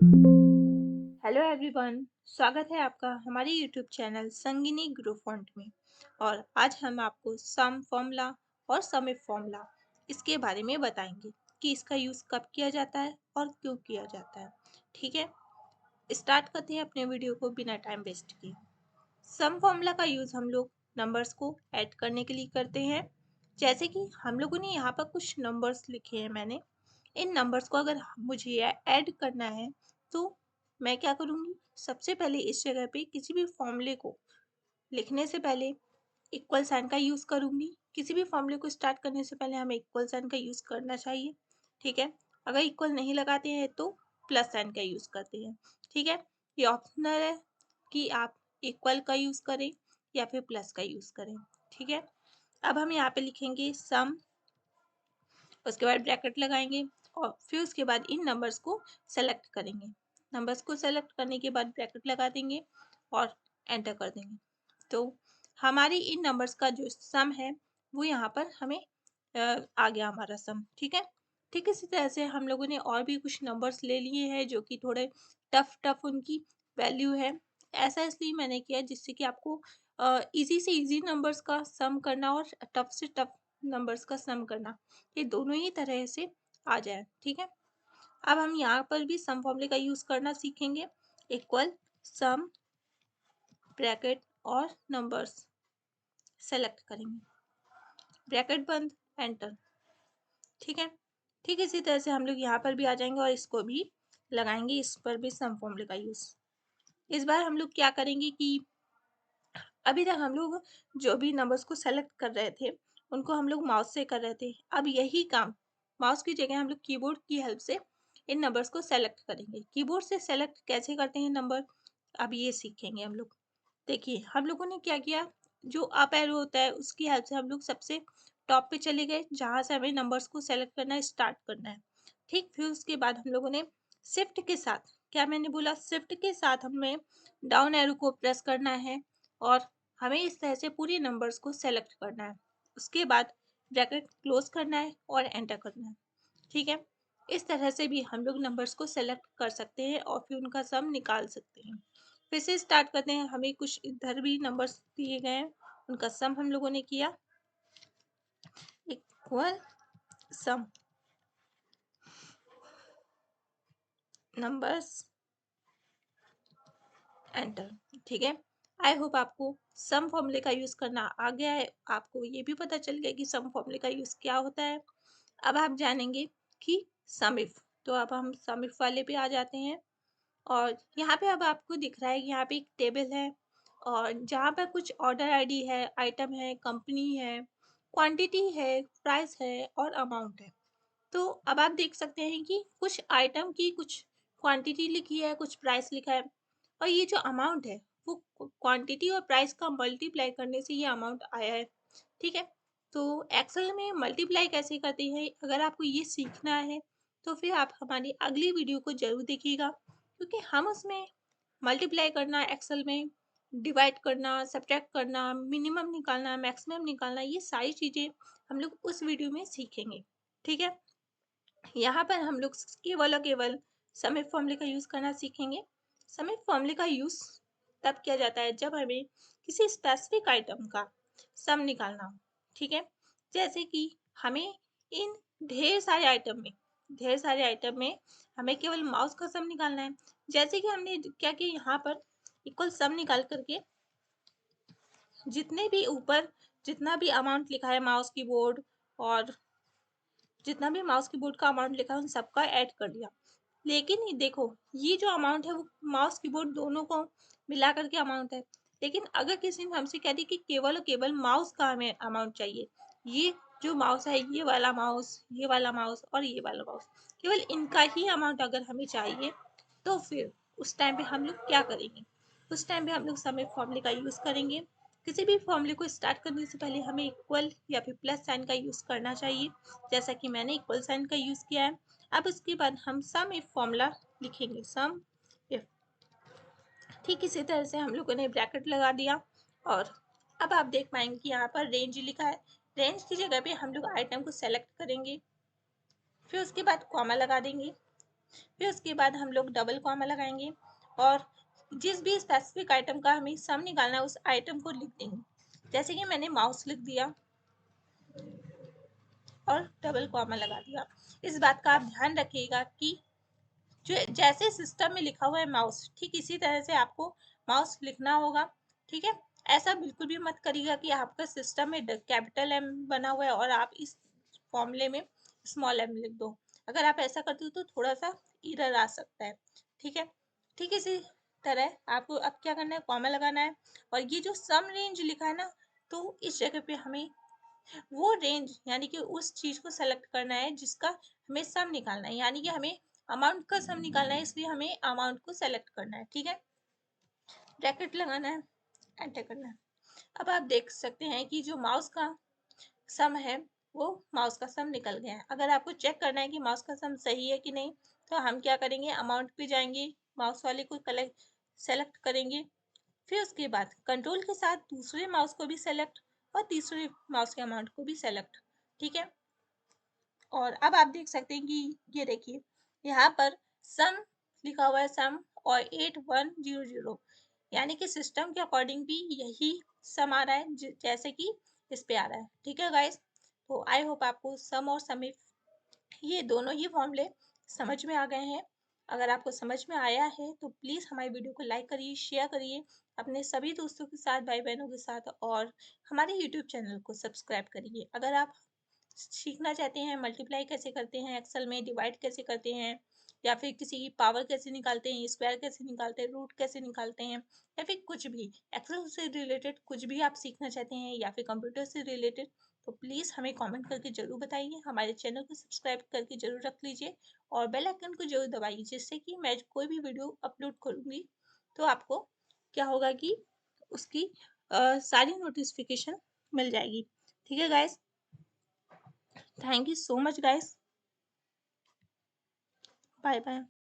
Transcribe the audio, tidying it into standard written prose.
Hello everyone, स्वागत है आपका हमारे यूट्यूब चैनल संगिनी ग्रो फॉन्ट में। और आज हम आपको सम फॉर्मूला और सम इफ फॉर्मूला इसके बारे में बताएंगे कि इसका यूज़ कब किया जाता है और क्यों किया जाता है। ठीक है, स्टार्ट करते हैं अपने वीडियो को बिना टाइम वेस्ट किए। सम फॉर्मूला का यूज़ हम लोग नंबर्स को ऐड करने के लिए करते हैं। जैसे कि हम लोगों ने यहाँ पर कुछ नंबर्स लिखे हैं, मैंने इन नंबर्स को अगर मुझे ऐड करना है तो मैं क्या करूँगी, सबसे पहले इस जगह पे किसी भी फॉर्मूले को लिखने से पहले इक्वल साइन का यूज़ करूँगी। किसी भी फॉर्मूले को स्टार्ट करने से पहले हमें इक्वल साइन का यूज़ करना चाहिए। ठीक है, अगर इक्वल नहीं लगाते हैं तो प्लस साइन का यूज़ करते हैं। ठीक है, ये ऑप्शनल है कि आप इक्वल का यूज़ करें या फिर प्लस का यूज़ करें। ठीक है, अब हम यहाँ पे लिखेंगे सम, उसके बाद ब्रैकेट लगाएंगे और फिर उसके बाद इन नंबर्स को सेलेक्ट करेंगे। नंबर्स को सेलेक्ट करने के बाद ब्रैकेट लगा देंगे और एंटर कर देंगे। तो हमारी इन नंबर्स का जो सम है वो यहाँ पर हमें आ गया हमारा सम। ठीक है, ठीक इसी तरह से हम लोगों ने और भी कुछ नंबर्स ले लिए हैं जो कि थोड़े टफ टफ उनकी वैल्यू है। ऐसा इसलिए मैंने किया जिससे कि आपको इजी से इजी नंबर्स का सम करना और टफ से टफ नंबर्स का सम करना, ये दोनों ही तरह से आ जाए। ठीक है, अब हम यहाँ पर भी सम फॉर्मूले का यूज करना सीखेंगे। इक्वल सम ब्रैकेट और नंबर्स सेलेक्ट करेंगे, ब्रैकेट बंद, एंटर। ठीक है, ठीक इसी तरह से हम लोग यहाँ पर भी आ जाएंगे और इसको भी लगाएंगे, इस पर भी सम फॉर्मूले का यूज। इस बार हम लोग क्या करेंगे कि अभी तक हम लोग जो भी नंबर्स को सेलेक्ट कर रहे थे उनको हम लोग माउस से कर रहे थे। अब यही काम माउस की जगह हम लोग कीबोर्ड की हेल्प से इन नंबर्स को सेलेक्ट करेंगे। कीबोर्ड से सेलेक्ट कैसे करते हैं नंबर, अब ये सीखेंगे हम लोग। देखिए हम लोगों ने क्या किया, जो अप एरो होता है उसकी हेल्प से हम लोग सबसे टॉप पे चले गए जहाँ से हमें नंबर्स को सेलेक्ट करना है, स्टार्ट करना है। ठीक, फिर उसके बाद हम लोगों ने शिफ्ट के साथ, क्या मैंने बोला, शिफ्ट के साथ हमें डाउन एरो को प्रेस करना है और हमें इस तरह से पूरे नंबर्स को सेलेक्ट करना है। उसके बाद ब्रैकेट क्लोज करना है और एंटर करना है। ठीक है, इस तरह से भी हम लोग नंबर्स को सेलेक्ट कर सकते हैं और फिर उनका सम निकाल सकते हैं। फिर से स्टार्ट करते हैं, हमें कुछ इधर भी नंबर्स दिए गए हैं, उनका सम हम लोगों ने किया। Equal sum numbers, enter. ठीक है, आई होप आपको सम फॉर्मूले का यूज करना आ गया है, आपको ये भी पता चल गया कि सम फॉर्मूले का यूज क्या होता है। अब आप जानेंगे कि सम इफ, तो अब हम सम इफ वाले पे आ जाते हैं। और यहाँ पे अब आपको दिख रहा है कि यहाँ पे एक टेबल है और जहाँ पर कुछ ऑर्डर आईडी है, आइटम है, कंपनी है, क्वांटिटी है, प्राइस है और अमाउंट है। तो अब आप देख सकते हैं कि कुछ आइटम की कुछ क्वांटिटी लिखी है, कुछ प्राइस लिखा है और ये जो अमाउंट है वो क्वांटिटी और प्राइस का मल्टीप्लाई करने से ये अमाउंट आया है। ठीक है, तो एक्सेल में मल्टीप्लाई कैसे करते हैं अगर आपको ये सीखना है तो फिर आप हमारी अगली वीडियो को जरूर देखिएगा, क्योंकि हम उसमें मल्टीप्लाई करना, एक्सेल में डिवाइड करना, सब्ट्रैक्ट करना, मिनिमम निकालना, मैक्सिमम निकालना, ये सारी चीज़ें हम लोग उस वीडियो में सीखेंगे। ठीक है, यहाँ पर हम लोग केवल और केवल सम फॉर्मूले का यूज़ करना सीखेंगे। सम फॉर्मूले का यूज़ तब किया जाता है जब हमें किसी स्पेसिफिक आइटम का सम निकालना हो। ठीक है, जैसे कि हमें इन ढेर सारे आइटम में हमें केवल माउस का सम निकालना है। जैसे कि हमने क्या किया, यहाँ पर इक्वल सम निकाल करके जितने भी ऊपर जितना भी अमाउंट लिखा है माउस कीबोर्ड और जितना भी माउस कीबोर्ड का अमाउंट लिखा है उन सबका ऐड कर दिया। लेकिन ये देखो, ये जो अमाउंट है वो माउस कीबोर्ड दोनों को मिला करके अमाउंट है। लेकिन अगर किसी ने हमसे कह दी कि केवल और केवल माउस का हमें अमाउंट चाहिए, ये जो माउस है, ये वाला माउस, ये वाला माउस और ये वाला माउस, केवल इनका ही अमाउंट अगर हमें चाहिए, तो फिर उस टाइम पे हम लोग क्या करेंगे, उस टाइम पे हम लोग सम फॉर्मूले का यूज़ करेंगे। किसी भी फॉर्मूले को स्टार्ट करने से पहले हमें इक्वल या फिर प्लस साइन का यूज़ करना चाहिए, जैसा कि मैंने इक्वल साइन का यूज़ किया है। अब उसके बाद हम सम इफ फॉर्मूला लिखेंगे, सम इफ। ठीक इसी तरह से हम लोगों ने ब्रैकेट लगा दिया और अब आप देख पाएंगे कि यहाँ पर रेंज लिखा है। रेंज की जगह पे हम लोग आइटम को सेलेक्ट करेंगे, फिर उसके बाद कॉमा लगा देंगे फिर उसके बाद हम लोग डबल कॉमा लगाएंगे और जिस भी स्पेसिफिक आइटम का हमें सम निकालना है उस आइटम को लिख देंगे। जैसे कि मैंने माउस लिख दिया और डबल कॉमा लगा दिया। इस बात का आप ध्यान रखिएगा कि जो जैसे सिस्टम में लिखा हुआ है माउस, ठीक इसी तरह से आपको माउस लिखना होगा। ठीक है, ऐसा बिल्कुल भी मत करिएगा कि आपका सिस्टम में कैपिटल एम बना हुआ है और आप इस फॉर्मूले में स्मॉल एम लिख दो। अगर आप ऐसा करते हो तो थोड़ा सा एरर आ सकता है। ठीक है, ठीक इसी तरह आपको अब क्या करना है, कॉमा लगाना है और ये जो सम रेंज लिखा है ना, तो इस जगह पे हमें वो रेंज यानी कि उस चीज को सेलेक्ट करना है जिसका हमें सम निकालना है, यानी कि हमें अमाउंट का सम निकालना है, इसलिए हमें अमाउंट को सेलेक्ट करना है। ठीक है, ब्रैकेट लगाना है, एंटर करना है। अब आप देख सकते हैं कि जो माउस का सम है वो माउस का सम निकल गया है। अगर आपको चेक करना है कि माउस का सम सही है कि नहीं, तो हम क्या करेंगे, अमाउंट पे जाएंगे, माउस वाले को सेलेक्ट करेंगे, फिर उसके बाद कंट्रोल के साथ दूसरे माउस को भी सेलेक्ट और तीसरे माउस के अमाउंट को भी सेलेक्ट। ठीक है, और अब आप देख सकते हैं कि ये देखिए यहाँ पर सम लिखा हुआ है, सम और 8100, यानी कि सिस्टम के अकॉर्डिंग भी यही सम आ रहा है जैसे कि इस पे आ रहा है। ठीक है गाइस, तो आई होप आपको सम और सम ये दोनों ही फॉर्मूले समझ में आ गए हैं। अगर आपको समझ में आया है तो प्लीज़ हमारी वीडियो को लाइक करिए, शेयर करिए अपने सभी दोस्तों के साथ, भाई बहनों के साथ, और हमारे यूट्यूब चैनल को सब्सक्राइब करिए। अगर आप सीखना चाहते हैं मल्टीप्लाई कैसे करते हैं एक्सेल में, डिवाइड कैसे करते हैं, या फिर किसी की पावर कैसे निकालते हैं, स्क्वायर कैसे निकालते हैं, रूट कैसे निकालते हैं, या फिर कुछ भी एक्सेल से रिलेटेड कुछ भी आप सीखना चाहते हैं या फिर कंप्यूटर से रिलेटेड, तो प्लीज़ हमें कमेंट करके ज़रूर बताइए। हमारे चैनल को सब्सक्राइब करके ज़रूर रख लीजिए और बेल आइकन को ज़रूर दबाइए, जिससे कि मैं कोई भी वीडियो अपलोड करूँगी तो आपको क्या होगा कि उसकी सारी नोटिफिकेशन मिल जाएगी। ठीक है guys, thank you so much guys, bye bye.